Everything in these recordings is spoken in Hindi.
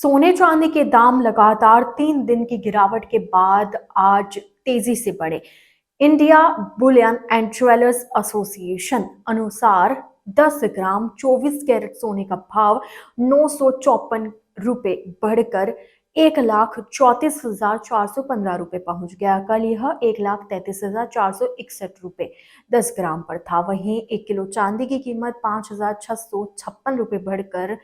सोने चांदी के दाम लगातार 3 दिन की गिरावट के बाद आज तेजी से बढ़े। India Boolean and jewellers association अनुसार 10 ग्राम 24 कैरेट सोने का भाव 954 रुपए बढ़कर 1,34,415 रुपए पहुंच गया। कल यह 1,33,461 रुपए 10 ग्राम पर था। वहीं 1 किलो चांदी की कीमत 5,656 रुपए बढ़कर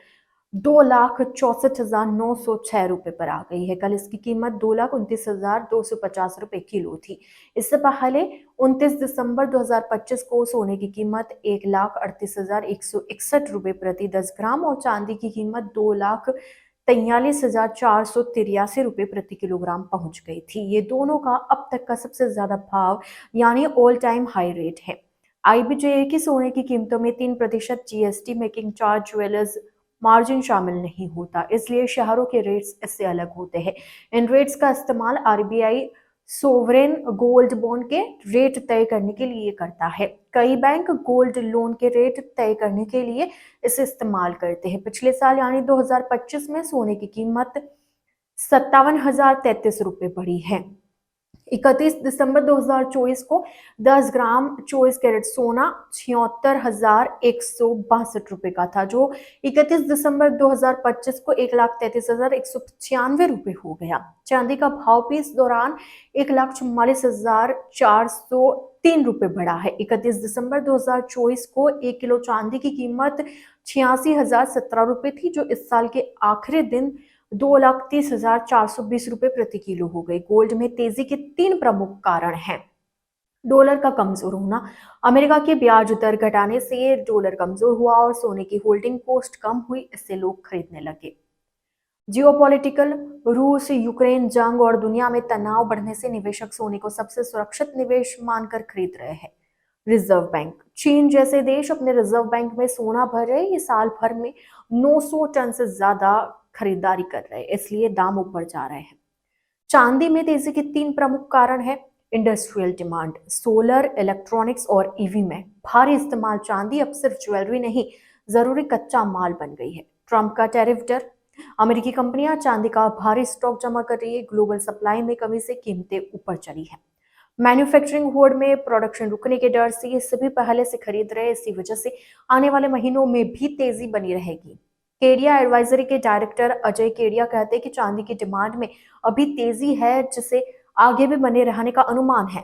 2,64,906 रुपए पर आ गई है। कल इसकी कीमत 2,29,250 रुपए किलो थी। इससे पहले 29 दिसंबर 2025 को सोने की कीमत 1,38,161 रुपए प्रति 10 ग्राम और चांदी की कीमत 2,43,483 रुपए प्रति किलोग्राम पहुंच गई थी। ये दोनों का अब तक का सबसे ज्यादा भाव यानी ऑल टाइम हाई रेट है। आईबीजेए की सोने की कीमतों में 3% GST making charge jewellers margin शामिल नहीं होता, इसलिए शहरों के रेट्स इससे अलग होते हैं। इन रेट्स का इस्तेमाल आरबीआई सोवरेन गोल्ड बॉन्ड के रेट तय करने के लिए करता है। कई बैंक गोल्ड लोन के रेट तय करने के लिए इसे इस्तेमाल करते हैं। पिछले साल यानी 2025 में सोने की कीमत 57,033 रुपए बढ़ी है। 31 दिसंबर 2024 को 10 ग्राम 24 कैरेट सोना 76,162 रुपए का था, जो 31 दिसंबर 2025 को 1,33,196 रुपए हो गया। चांदी का भाव भी इस दौरान 1,44,403 रुपए बढ़ा है। 31 दिसंबर 2024 को 1 किलो चांदी की कीमत 86,017 रुपए थी, जो इस साल के आखिरी दिन 2,30,420 रुपए प्रति किलो हो गए। गोल्ड में तेजी के 3 प्रमुख कारण हैं। डॉलर का कमजोर होना, अमेरिका के ब्याज दर घटाने से डॉलर कमजोर हुआ और सोने की होल्डिंग कॉस्ट कम हुई, इससे लोग खरीदने लगे। जियोपॉलिटिकल, रूस यूक्रेन जंग और दुनिया में तनाव बढ़ने से निवेशक सोने को सबसे सुरक्षित निवेश मानकर खरीद रहे हैं। रिजर्व बैंक, चीन जैसे देश अपने रिजर्व बैंक में सोना भर रहे, ये साल भर में 900 टन से ज्यादा खरीदारी कर रहे हैं, इसलिए दाम ऊपर जा रहे हैं। चांदी में तेजी के 3 प्रमुख कारण है। इंडस्ट्रियल डिमांड, सोलर, इलेक्ट्रॉनिक्स और ईवी में भारी इस्तेमाल। चांदी अब सिर्फ ज्वेलरी नहीं, जरूरी कच्चा माल बन गई है। ट्रंप का टैरिफ डर, अमेरिकी कंपनियां चांदी का भारी स्टॉक जमा कर रही है। ग्लोबल सप्लाई में कमी से कीमतें ऊपर चली है। मैन्युफैक्चरिंग होड़ में प्रोडक्शन रुकने के डर से ये सभी पहले से खरीद रहे, इसी वजह से आने वाले महीनों में भी तेजी बनी रहेगी। केडिया एडवाइजरी के डायरेक्टर अजय केडिया कहते हैं कि चांदी की डिमांड में अभी तेजी है, जिसे आगे भी बने रहने का अनुमान है।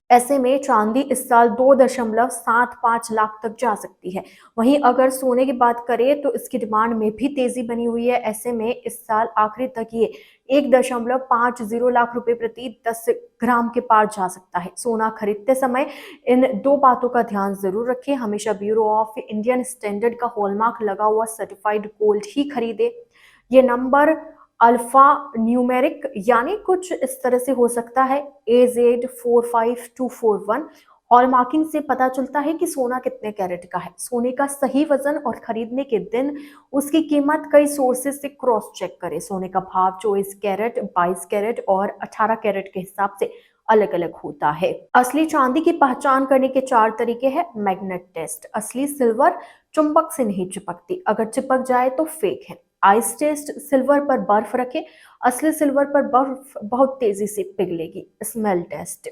ऐसे में चांदी इस साल 2.75 लाख तक जा सकती है। वहीं अगर सोने की बात करें तो इसकी डिमांड में भी तेजी बनी हुई है। ऐसे में इस साल आखिरी तक ये 1.50 लाख रुपए प्रति 10 ग्राम के पार जा सकता है। सोना खरीदते समय इन 2 बातों का ध्यान जरूर रखें। हमेशा ब्यूरो ऑफ इंडियन स्टैंडर्ड का हॉलमार्क लगा हुआ सर्टिफाइड गोल्ड ही खरीदे। ये नंबर अल्फा न्यूमेरिक यानी कुछ इस तरह से हो सकता है AZ45241। हॉलमार्किंग से पता चलता है कि सोना कितने कैरेट का है। सोने का सही वजन और खरीदने के दिन उसकी कीमत कई सोर्सेस से क्रॉस चेक करें। सोने का भाव 24 कैरेट, 22 कैरेट और 18 कैरेट के हिसाब से अलग अलग होता है। असली चांदी की पहचान करने के 4 तरीके हैं। मैग्नेट टेस्ट, असली सिल्वर चुंबक से नहीं चिपकती, अगर चिपक जाए तो फेक है। आइस टेस्ट, सिल्वर पर बर्फ रखें, असली सिल्वर पर बर्फ बहुत तेजी से पिघलेगी। स्मेल टेस्ट,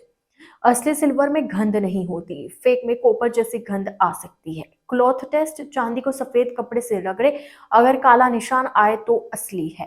असली सिल्वर में गंध नहीं होती, फेक में कॉपर जैसी गंध आ सकती है। क्लॉथ टेस्ट, चांदी को सफेद कपड़े से रगड़े, अगर काला निशान आए तो असली है।